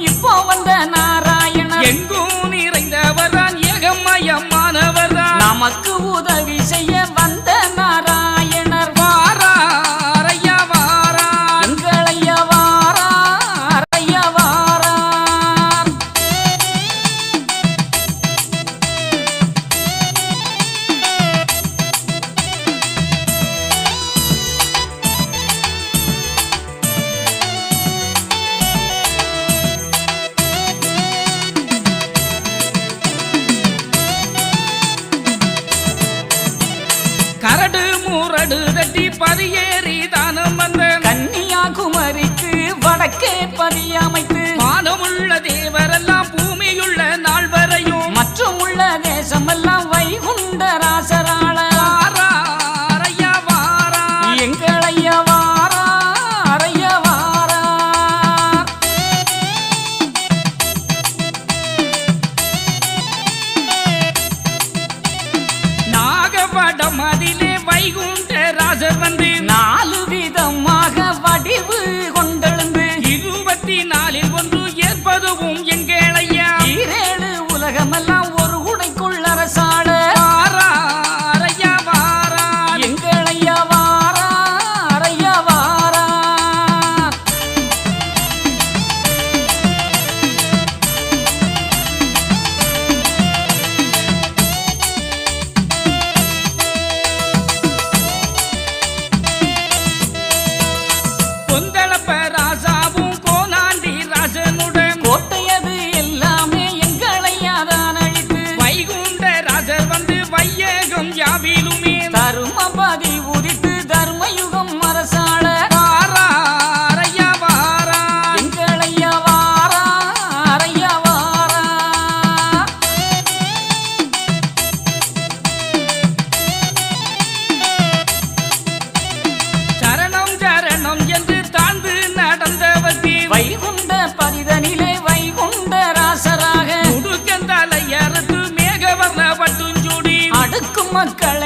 இப்போ வந்த நாராயணர் எங்கும் நிறைந்தவர்தான் ஏகமயமானவர்தான் நமக்கு உதவி செய்ய வந்த நாராயணர் வாரார் ஐயா வாரார் எங்கள் ஐயா வாரார் ஐயா வாரார் கரடு மூரடு தட்டி பதியேறி தானம் வந்த கன்னியாகுமரிக்கு வடக்கே பதியமைத்து மானமுள்ள தேவரெல்லாம் பூமியுள்ள நாள் வரையும் மற்றும் உள்ள தேசமெல்லாம் வைகுண்ட ராசராள வாரார் ஐயா வாரார் எங்கள் ஐயா வாரார் ஐயா வாரார் நாகபடம் அதிலே வைகுண்ட ராசர் வந்து 4 விதமாக வடிவு கொண்டெழுந்து 24 ஒன்று ஏற்பதுவும் எங்கள் ஐயா 7 உலகமெல்லாம் ஒரு உடைக்குள் அரசாள வாரார் ஐயா வாரார் எங்கள் ஐயா வாரார் ஐயா வாரார் கொந்தளப்ப ராசாவும் கோனாண்டி ராசனுடன் கோட்டையது எல்லாமே எங்கள் ஐயா தான் அழித்து வைகுண்ட ராசர் வந்து வையகம் யாவிலுமே தருமபதி உதித்து தர்மயுகம் அரசாள வாரார் ஐயா வாரார் எங்கள் ஐயா வாரார் ஐயா வாரார் சரணம் சரணம் என்று தாழ்ந்து நடந்தவர்க்கு வைகுண்ட பதிதனிலே வைகுண்ட ராசராக முடுக்கந்தலை அறுத்து மேகவர்ண பட்டுஞ்சூடி அடுக்கும் மக்கள்